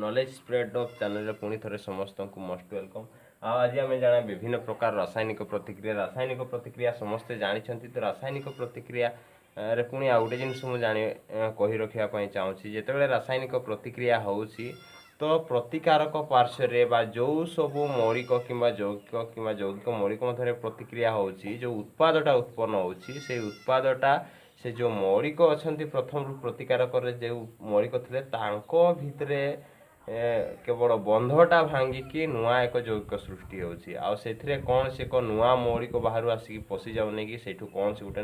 Knowledge spread of channel पुणी थे समस्त को मोस्ट वेलकम। आज आम जाना विभिन्न प्रकार रासायनिक प्रतिक्रिया समस्ते जानते। तो रासायनिक प्रतिक्रिया रे पुणी आ गोटे जिनस मुझे जानी कही रखापी चाहूँगी जिते रासायनिक प्रतिक्रिया होउछि तो प्रतिकारक पार्श्व बा जो सब मौलिक कि यौगिक मौलिक मध्य प्रतिक्रिया होउछि जो उत्पादटा उत्पन्न होउछि से उत्पादटा से जो मौलिक अच्छा प्रथम प्रतिकारक जो मौलिक थे भितर केवल बंधटा भांगिकी नुआ एक यौगिक सृष्टि होती कौन से एक नुआ मौलिक बाहर आसिक पशि जाऊनी कि से कौन से गोटे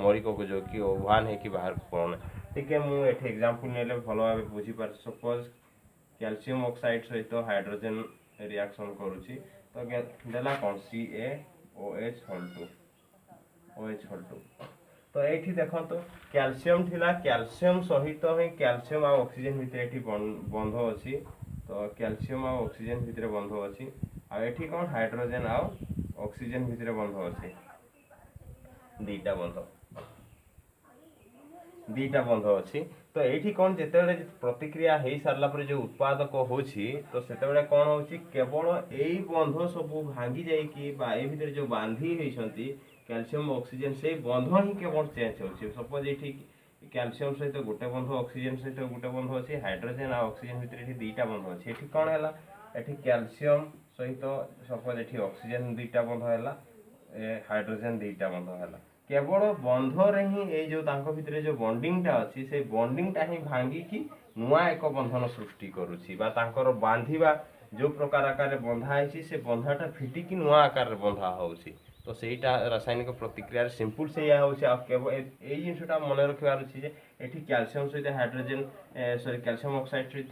मौलिक यौगिक ओभान हो बाहर पड़ना टे मुझे एग्जांपल नेले भल भाव बुझीपार। सपोज कैल्शियम ऑक्साइड सहित हाइड्रोजन रिएक्शन करुच्ची तो देला कौन CaOH2 तो ये देखो कैल्शियम थिला कैल्शियम सहित ही कैल्शियम आ ऑक्सीजन भितर बंध अच्छी तो कैल्शियम आ ऑक्सीजन भितर बंध अच्छी आठी कौन हाइड्रोजन आ ऑक्सीजन भितर बंध अच्छी दीटा बंध अच्छी तो ये कौन जिते प्रतिक्रिया हो सारा पर जो उत्पादक होची तो से कौन हो केवल यही बंध सब भांगी जाइए जो बांधी होती कैल्शियम ऑक्सीजन से बंध ही केवल चेंज होची। सपोज ये कैल्शियम सहित गोटे बंध ऑक्सीजन सहित गोटे बंध अच्छी हाइड्रोजन आ ऑक्सीजन भितर दीटा बंध अच्छी ये कौन है ये कैल्शियम सहित सपोज ये ऑक्सीजन दीटा बंध है हाइड्रोजन दीटा बंध है केवल बंधरे ही ये जो भितर जो बॉन्डिंगटा अच्छी से बॉन्डिंगटा ही भांगिकी नुआ एक बंधन सृष्टि करुच्ची बांधिबा जो प्रकार आकार बंधा है से बंधाटा फिटिकी नुआ आकार बंधा होउची तो सहीटा रासायनिक प्रतिक्रिया सिंपल से या केवल ये जिनटा मन रखार अच्छे ये कैल्शियम सहित हाइड्रोजन सॉरी कैल्शियम ऑक्साइड सहित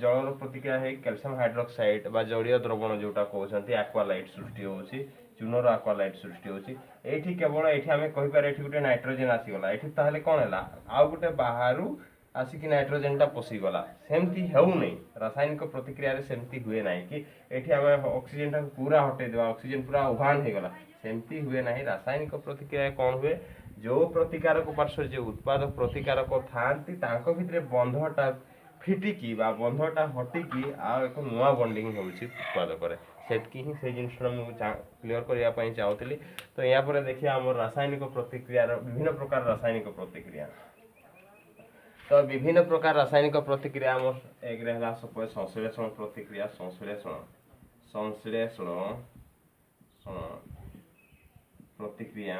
जलर प्रतिक्रिया है कैल्शियम हाइड्रोक्साइड बा जलीय द्रवण जोटा कहते एक्वालाइट सृष्टि होची चूनर एक्वालाइट सृष्टि होची ये केवल ये आम कहीपर गोटे नाइट्रोजेन आसीगला ये ताहले कौन है आउ गोटे बाहर आसिक नाइट्रोजेन टा पशिगला सेमती होनी रासायनिक प्रतिक्रिया सेमती हुए ना कि ये आम ऑक्सीजन टा पूरा हटेदेवा ऑक्सीजन पूरा उभान हो गला सेमती हुए ना। रासायनिक प्रतिक्रिया कौन हुए जो प्रतिकारक पार्श्व जो उत्पादक प्रतिकारक था भितर बंधटा फिटिकी बंधटा हटिकी आ एक नुआ बॉन्डिंग होउछि उत्पादक सेटकी ही से जिनटा मुझे क्लीयर करने चाहूँगी। तो या पर देखिए आम रासायनिक प्रतिक्रिया विभिन्न प्रकार रासायनिक प्रतिक्रिया तो विभिन्न प्रकार रासायनिक प्रतिक्रिया आम एक रहा सपोज संश्लेषण प्रतिक्रिया संश्लेषण प्रतिक्रिया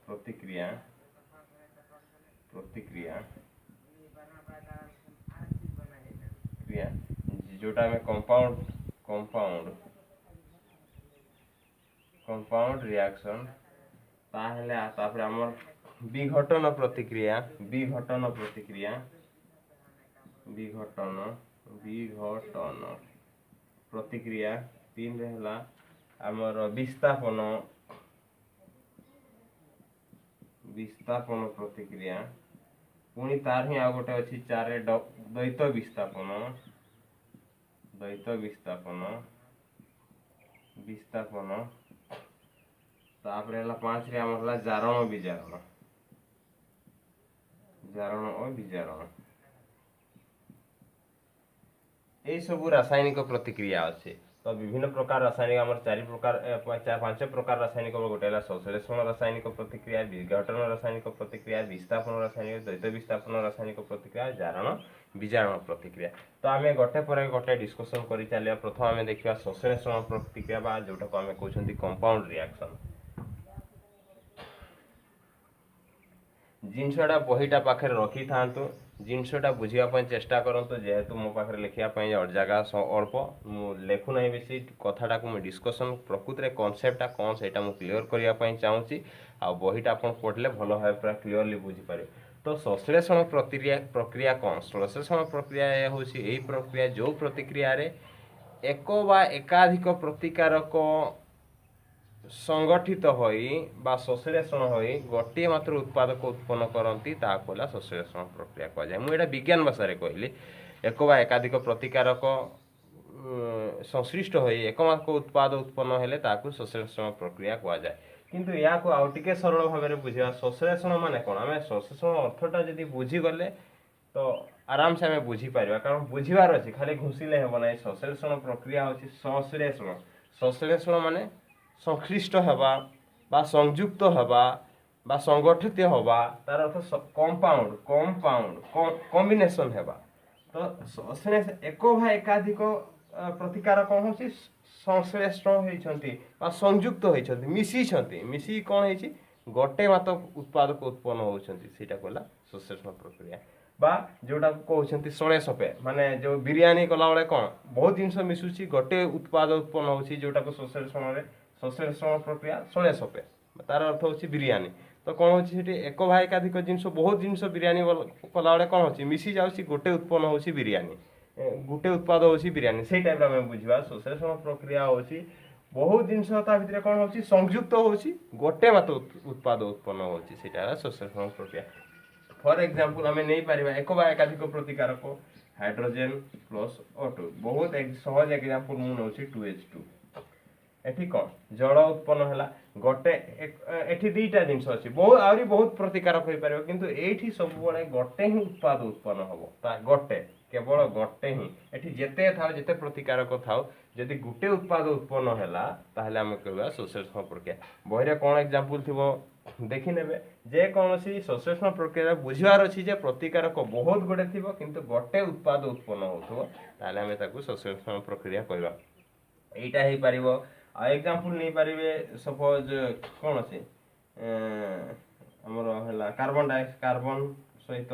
प्रतिक्रिया प्रतिक्रिया क्रिया जोटा में कंपाउंड रिएक्शन तापर आमर विघटन प्रतिक्रिया प्रतिक्रिया तीन रहा आमर विस्थापन प्रतिक्रिया पुणी तार ही आ गोटे अच्छी चार द्वैत विस्थापन तापर है 5 रे आमर जारण विजारण ये सब रासायनिक प्रतिक्रिया अच्छे। तो विभिन्न प्रकार रासायनिक आम 4-5 प्रकार रासायनिक गोटे संश्लेषण रासायनिक प्रतिक्रिया विघटन रासायनिक प्रतिक्रिया विस्थापन रासायनिक द्वैत विस्थापन रासायनिक प्रतिक्रिया जारण विजारण प्रतिक्रिया। तो आम गोटे पर गोटे डिस्कसन कर चलिए। प्रथम आम देखा संश्लेषण प्रतिक्रिया जोटा को आम कहते कंपाउंड रिएक्शन जिनसटा बहीटा पाखे रखी था जिनसटा बुझापी चेष्टा करूँ जेहेतु मो पाखे लिखापी जगह अल्प लेखुना बेसी कथाटा को डिस्कसन प्रकृत में कनसेप्टा कौन से क्लीयर करने चाहूँगी आ बहीटा आप पढ़ले भल भाव पूरा क्लीयरली बुझीपारे। तो संश्लेषण प्रक्रिया कौन संश्लेषण प्रक्रिया हूँ यही प्रक्रिया जो प्रतिक्रिया एक बा एकाधिक प्रतिकारक संगठित होई बा संश्लेषण होई गोटे मात्र उत्पादक उत्पन्न करती कहला संश्लेषण प्रक्रिया कहुए। मुझे विज्ञान भाषा कहली एक बा एकाधिक प्रतिकारक संश्लिष्ट होई एकमात्र उत्पाद उत्पन्न हेले ताकू संश्लेषण प्रक्रिया कहुए। किंतु या आउ टिके सरल भाव में बुझा संश्लेषण माने कौन आम संश्लेषण अर्थटा जदि बुझीगले तो आराम से हमें बुझी पारिबा कारण बुझिबार अछि खाली घुसिले हेबो नै संश्लेषण प्रक्रिया होछि संश्लेषण संश्लेषण माने संश्लिष्ट हेबा बा संयुक्त हेबा बा संगठित हेबा तार अर्थ कंपाउंड कंपाउंड कॉम्बिनेशन हेबा तो संश्लेष एक भा एकाधिक प्रतिकार कौन होछि संश्लेषण होइछंती बा संयुक्त होइछंती मिसी कौन होइछि गोटे मात्र उत्पादक उत्पन्न होउछंती सेटा कहला संश्लेषण प्रक्रिया बा जोटा कहउछंती सळे सपे माने जो बिरयानी कला बेले कौन बहुत जिंस मिसुची गोटे उत्पाद उत्पन्न होउछि जोटा को संश्लेषण प्रक्रिया सळे सपे तार अर्थ होछि बिरयानी तो कौन होछि सेठी एक भाई एकाधिक जिंस बहुत जिंस बिरयानी कला बेले कौन होछि मिसी जाउछि गोटे उत्पन्न होउछि बिरयानी गोटे उत्पाद होउछि बिरयानी सेही टाइप रा हम बुझिबा संश्लेषण प्रक्रिया होउछि बहुत जिंस ता भितरे कौन होउछि संयुक्त होउछि गोटे मात्र उत्पाद उत्पन्न होउछि सेटा संश्लेषण प्रक्रिया फॉर एग्जांपल हमें नहीं पारिबा एक बा एकाधिक प्रतिकारक हाइड्रोजन प्लस O2 बहुत एक सहज एग्जांपल मु नउछि 2H2 एठी कोन जड़ उत्पन्न हला गोटे एठी दुईटा जिंस अछि बहुत आउरी बहुत प्रतिकारक होई पारिबो किंतु एठी सब बळे गोटे ही उत्पाद उत्पन्न हबो ता गोटे केवल गोटे ही एठी जेते थाउ जेते प्रतिकारक थाउ यदि गुटे उत्पाद उत्पन्न हला ताहले हम कहबा संश्लेषण प्रक्रिया बहिरे कोन एग्जांपल थिबो देखि नेबे जे कोनोसी संश्लेषण प्रक्रिया बुझिवार अछि जे प्रतिकारक बहुत गोटे थिबो किंतु गोटे उत्पाद उत्पन्न होथो ताहले हम ताकू संश्लेषण प्रक्रिया कहबा एटा हे पारिबो आ एग्जांपल नहीं पारिबे सपोज कोन अछि हमरो हला कार्बन सहित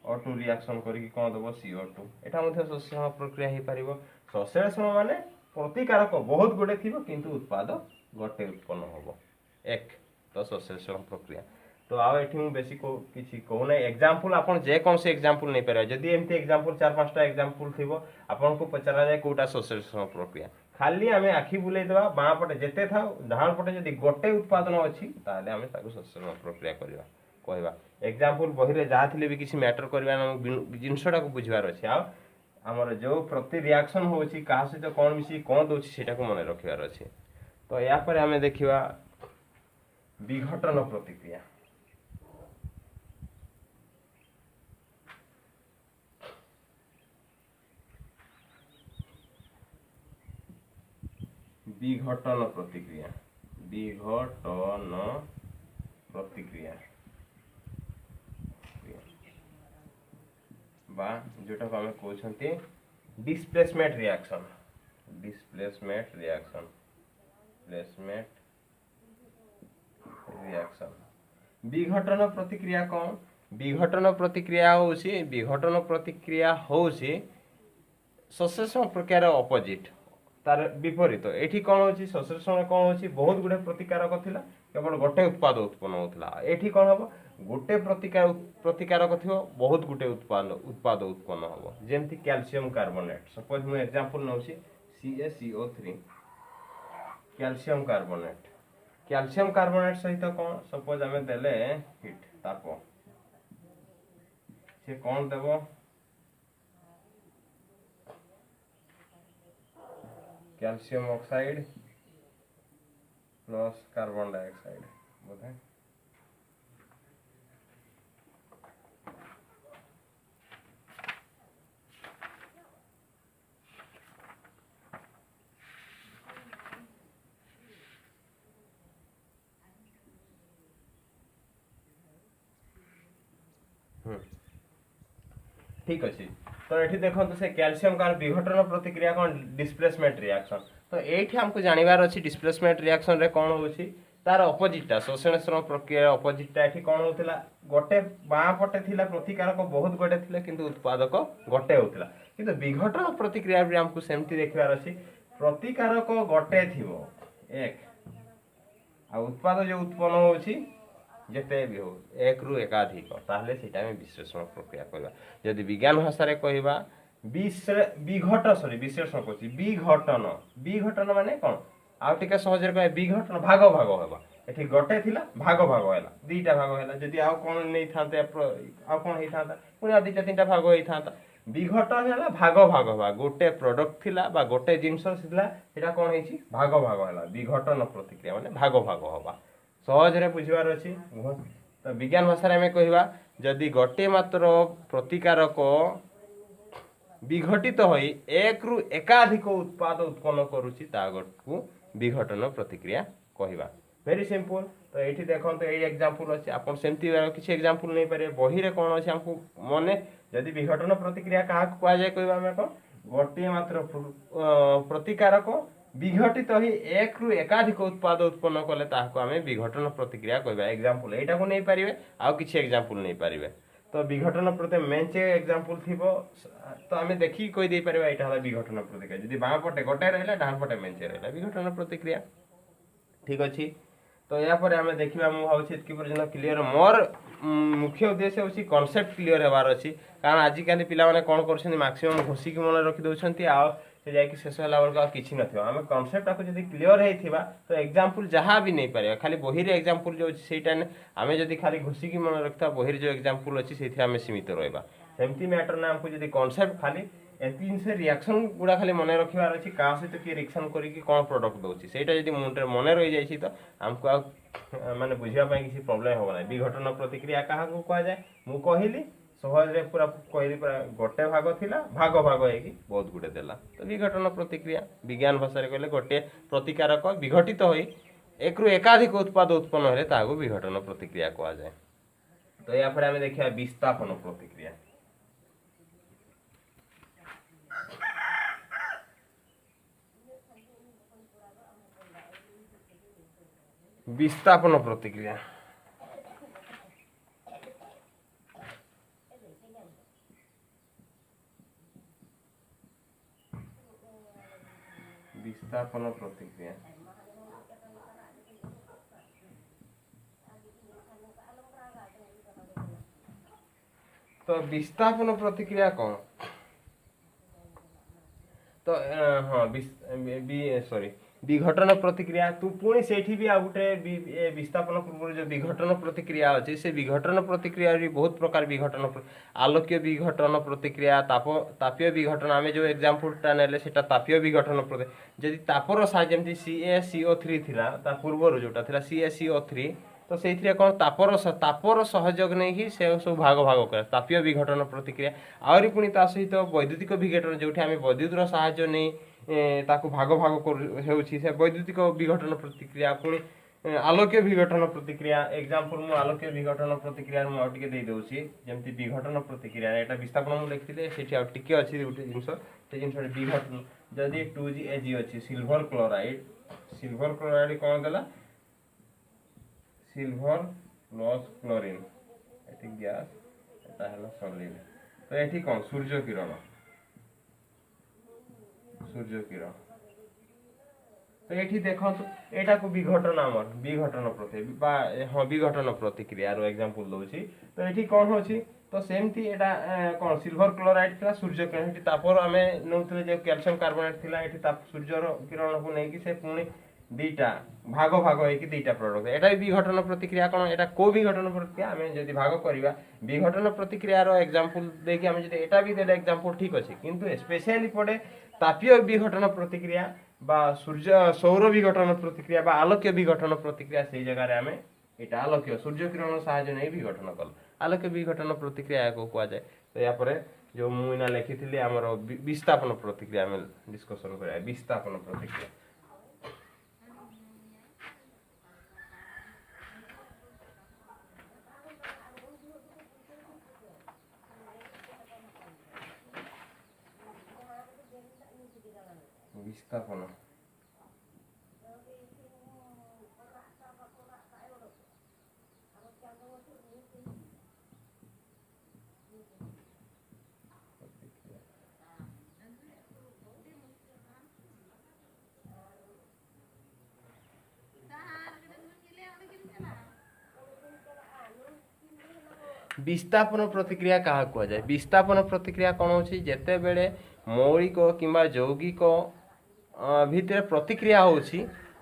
O2 रिएक्शन करी कोन दबो CO2 एटा मध्ये संश्लेषण प्रक्रिया हे पारिबो संश्लेषण माने प्रतिकारक बहुत गोटे थिबो किंतु उत्पाद गोटे उत्पन्न होबो एक तो संश्लेषण प्रक्रिया तो आ एठी मु बेसी को किछि कहू नै एग्जांपल आपन जे कोन से एग्जांपल नै पारे जदी एमती एग्जांपल 4-5टा एग्जांपल थिबो आपन को पचरा जाय कोटा संश्लेषण प्रक्रिया खाली हमें आखि बुले देबा बाँ पटे जेते था डाहाण पटे जदी गोटे उत्पादन अछि ताले हमें ताको संश्लेषण प्रक्रिया करबा कहबा एग्जांपल बहिरे जा थिले भी किछि मैटर करबा न जिंसडा को बुझवार अछि आ हमर जो प्रति रिएक्शन होछि कहा से तो कोन मिसी कोन दोछि सेटा को मने रखिवार अछि तो या पर हमें देखिबा विघटन प्रतिक्रिया विघटन प्रतिक्रिया बा जोटा को हमें कहउछंती डिस्प्लेसमेंट रिएक्शन विघटन प्रतिक्रिया कौन विघटन प्रतिक्रिया होउसी संश्लेषण प्रक्रिया ऑपोजिट तार विपरीत एठी कोन होची संश्लेषण कोन होची बहुत गुडे प्रतिकारक थिला केवल गोटे उत्पाद उत्पन्न होतला एठी कोन हबो गोटे प्रतिकारक थियो बहुत गुटे उत्पाद उत्पन्न हबो जेमति कैल्शियम कार्बोनेट सपोज मु एग्जांपल नउची CaCO3 कैल्शियम कार्बोनेट सहित कोन सपोज हमें देले हिट ताप से कोन देबो calcium oxide plus carbon dioxide बोधे ठीक अछि तो एठी देखो तो से कैल्शियम का विघटन प्रतिक्रिया कोन डिस्प्लेसमेंट रिएक्शन तो एठी हमको जानिबार अछि डिस्प्लेसमेंट रिएक्शन रे कोन होछि तार ऑपोजिटटा संश्लेषण प्रक्रिया ऑपोजिटटा एठी कोन होतिला गोटे बाँ पटे थिला प्रतिकारक बहुत गोटे थिले किंतु उत्पादक गोटे होतिला किंतु विघटन प्रतिक्रिया रे हमको सेमति देखबार अछि प्रतिकारक गोटे थिबो एक आ उत्पाद जो उत्पन्न होछि जेते भी हो एक रु एकाधिक ताहले सेटा में विश्लेषण प्रक्रिया करबा यदि विज्ञान भाषा रे कहबा विश्लेषण करछि विघटन माने कोन आ टिका सहज रे कहे विघटन भाग हेबा एठी गोटे थिला भाग हैला दुईटा भाग हैला जदि आ कोन नै थाते आ कोन हे थाता पुनी दुईटा तीनटा भाग होई थाता विघटन हैला भाग हेबा गोटे प्रोडक्ट थिला बा गोटे जिंस थिला एटा कोन हेछि भाग हैला विघटन प्रतिक्रिया माने भाग हेबा सहज रे बुझिबार अछि तो विज्ञान भाषा रे हमें कहबा जदि गोटे मात्र प्रतिकारक विघटित होई एक रु एकाधिक उत्पाद उत्पन्न करुची तागो विघटन प्रतिक्रिया कहवा। Very simple. तो ये देखो ये एग्जांपल अच्छे आप किसी एग्जांपल नहीं पारे बही रे कौन अच्छे हमको मने जदि विघटन प्रतिक्रिया क्या कहुए कहवा आम कौन गोटे मात्र प्रतिकारक विघटित ही एक रु एकाधिक उत्पाद उत्पन्न कले ताहाको आमे विघटन प्रतिक्रिया कहबा। एग्जांपल एटा को नहीं पारिबे आउ किछि एग्जांपल नहीं पारिबे। तो विघटन प्रति मेंचे एग्जांपल थिबो तो आमे देखि कहि दे पारिबा एटा हला विघटन प्रतिक्रिया। जदि बाम पटे गोटे रहला डान पटे मेंचे रहला विघटन प्रतिक्रिया। ठीक अछि। तो या पर आमे देखिबा मु भाउछि कि पर्यंत क्लियर मोर मुख्य उद्देश्य होछि कांसेप्ट क्लियर हेबार अछि। कारण आज काली पिला माने कोन करछन मैक्सिमम घोसी कि मन रखि दोछंती आ से जाकि शेष होला बेलका किछि नथिबा। आमे कांसेप्ट आको जदि क्लियर हेथिबा तो एग्जांपल जहां भी नहीं पारे खाली बही रे एग्जांपल जो अछि सेटा ने आमे जदि खाली घोसी कि मन रखता बही रे जो एग्जांपल अछि सेथि आमे सीमित रहबा। सेमति मैटर ना हमको जदि कांसेप्ट खाली एतिन से रिएक्शन गुडा खाली मन रखिबार अछि का से तो कि रिएक्शन करी कि कोन प्रोडक्ट दोछि सेटा जदि मुंडे मन रहि जाय छि तो हमको माने बुझिया पई किछि प्रॉब्लम होबा नै। विघटन प्रतिक्रिया काहा को कहा जाय मु कहिली सहज रे पूरा कहली पूरा गोटे भाग थिला भाग भाग हेकी बहुत गुडे देला। तो विघटन प्रतिक्रिया विज्ञान भाषा रे कहले गोटे प्रतिकारक विघटित होई एक रु एकाधिक उत्पाद उत्पन्न हेले ताको विघटन प्रतिक्रिया कहा जाय। तो या पर हमें देखिया विस्थापन प्रतिक्रिया। विस्थापन प्रतिक्रिया विस्थापन प्रतिक्रिया तो विस्थापन प्रतिक्रिया कौन तो हाँ सॉरी विघटन प्रतिक्रिया तू पुणी सेठी भी आ गोटे विस्थापन पूर्व जो विघटन प्रतिक्रिया अच्छे से विघटन प्रतिक्रिया भी बहुत प्रकार विघटन आलोक्य विघटन प्रतिक्रिया तापीय विघटन आम जो एग्जांपलटा नेले सेटा तापीय विघटन प्रतिक्रिया जदि तापर जमी CaCO3 थिला ता पूर्व जोटा थिला CaCO3 तो से कौन तापर सहयोग नहीं से सब भाग भाग कर तापीय विघटन प्रतिक्रिया आहरी पुणी ता सहित वैद्युतिक विघटन जो आम वैद्युत साहाय्य नहीं ताकू भाग भाग होउछि से वैद्युतिक विघटन प्रतिक्रिया पुणी आलोक्य विघटन प्रतिक्रिया। एग्जांपल मु आलोक्य विघटन प्रतिक्रिया मु आउटिके दे दोछि जेमति विघटन प्रतिक्रिया एटा विस्थापन मु लिखिले सेठी आउटिके अछि गुटे जिंस से जिंस विघटन जदि 2Ag अछि सिल्वर क्लोराइड कोन देला सिल्वर प्लस क्लोरीन एठी गैस एटा हला सॉलिड। तो एठी कोन सूर्य किरण तो ये देखो एटा को विघटन आमर विघटन विघटन प्रतिक्रिया रो एग्जांपल दोछि। तो ये कौन होछि तो सेमती एटा कौन सिल्वर क्लोराइड थिला सूर्य किरण एठी तापर आमे नउतले जे कैल्शियम कार्बोनेट थिला एठी ताप सूर्य रो किरण को नै कि से पुणी दीटा भाग भाग होई कि दीटा प्रोडक्ट एटा विघटन प्रतिक्रिया कोन एटा को विघटन प्रतिक्रिया आमे जदि भाग करबा विघटन प्रतिक्रिया रो एग्जांपल देखि आमे जदि एटा भी देले एग्जांपल ठीक अछि किंतु स्पेशली पड़े तापीय विघटन प्रतिक्रिया बा सूर्य सौर विघटन प्रतिक्रिया बा आलोक्य विघटन प्रतिक्रिया से जगह रे आमे एटा आलोक्य सूर्य किरण साहाय्य नै विघटन कल आलोक्य विघटन प्रतिक्रिया को कहा जाय। तो या परे जो मुइना लिखिथिले हमर विस्थापन प्रतिक्रिया में डिस्कशन करा विस्थापन प्रतिक्रिया। विस्थापन विस्थापन प्रतिक्रिया क्या कह जाए विस्थापन प्रतिक्रिया कौन होची जेते बेले मौलिक किंवा यौगिक भितर प्रतिक्रिया होची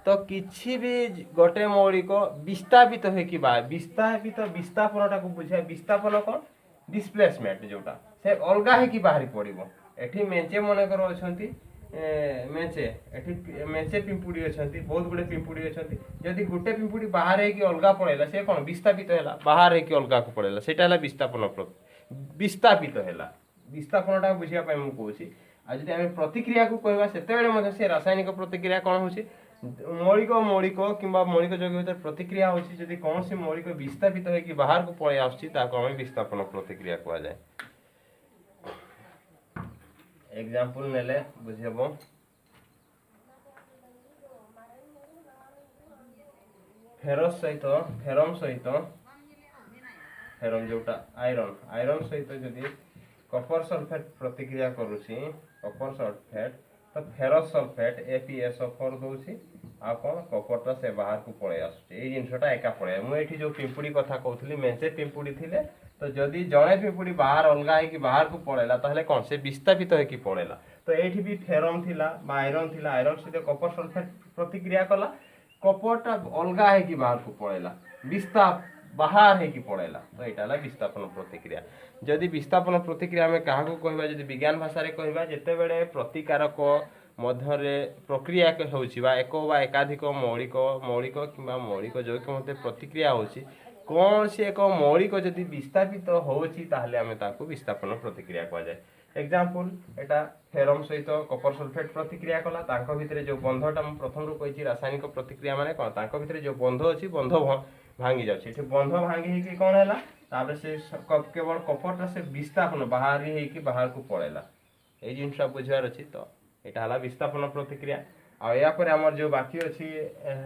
तो किछि भी गोटे मौलिक विस्थापित है कि विस्थापित विस्थापनटा को बुझाए विस्थापन कौन डिस्प्लेसमेंट जोटा से अलगा है कि बाहरी पड़िबो एठी मेंचे मन कर अछंती मेचे एठी मेचे पिंपुड़ी अछंती बहुत गुडे पिंपुड़ी अछंती जदि गुटे पिंपुड़ी बाहर है कि अलगा पड़ेला से कोन विस्थापित हैला बाहर है कि अलगा को पड़ेला सेटा हैला विस्थापित हैला विस्थापनटा बुझिया पय मु कहूची आ जदि हम प्रतिक्रिया को कहबा सेते बेले मध्ये से रासायनिक प्रतिक्रिया कोन होची मौलिक किंबा मौलिक जगह भीतर प्रतिक्रिया होची जदि कौन सी मौलिक विस्थापित है कि बाहर को पळे आछी ताको हम विस्थापन प्रतिक्रिया कहवा जाय एग्जांपल नेले बुझियबो फेरम सहित फेरम जोटा आयरन सहित जदि कपर सल्फेट प्रतिक्रिया करूची कपर सल्फेट तो फेरस सल्फेट ApSO4 दउची आ कोन कपरटा से बाहर को पळे आछी ए जिंसटा एका पळे मु एठी जो पिंपुड़ी कथा कहउथली मेंचे पिंपुड़ी थिले तो जदि जणे पिंपुड़ी बाहर अलगा है कि बाहर को पळेला ताहले कोन से विस्थापित है कि पळेला तो एठी भी फेरम थिला बा आयरन सहित कपर सल्फेट प्रतिक्रिया कला कपरटा अलगा है कि बाहर को पळेला विस्थाप बाहर है कि पड़ेला तो यहाँ विस्थापन प्रतिक्रिया जदि विस्थापन प्रतिक्रिया आम क्या कहवा जदि विज्ञान भाषा कहवा जिते बड़े प्रतिकारक मध्य प्रक्रिया होगा एक बा एकाधिक मौलिक मौलिक जो मत प्रतिक्रिया होची कौन सी एक मौलिक जदि विस्थापित होची ताहले आमे ताको विस्थापन प्रतिक्रिया कह जाए एग्जांपल एटा फेरम सहित कपर सल्फेट प्रतिक्रिया कला तांको भितरे जो बंधटा मु प्रथम रू कहिछि रासायनिक प्रतिक्रिया माने कोन तांको भितरे जो बंध अछि बंध भांगी जाउछि एठी बंध भांगी कि कोन हैला तापर से केवल कपरटा से विस्थापन बाहर ही कि बाहर को पळेला ए जिनसा बुझार अछि तो एटा हला विस्थापन प्रतिक्रिया आ या पर हमर जो बाकी अछि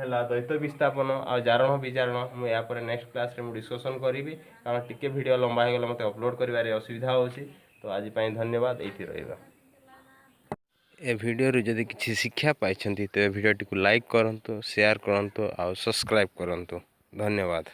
हला द्वैत विस्थापन आ जारण विजारण मु या पर नेक्स्ट क्लास रे मु डिस्कशन करिवि कारण टिके वीडियो लंबा हे गेला मते अपलोड करिवारे असुविधा होछि तो आज पाई धन्यवाद एठी रहइबा ए वीडियो रे जदि किछि शिक्षा पाइछंती तो ए वीडियो टी को लाइक करंतु शेयर करंतु आ सब्सक्राइब करंतु धन्यवाद।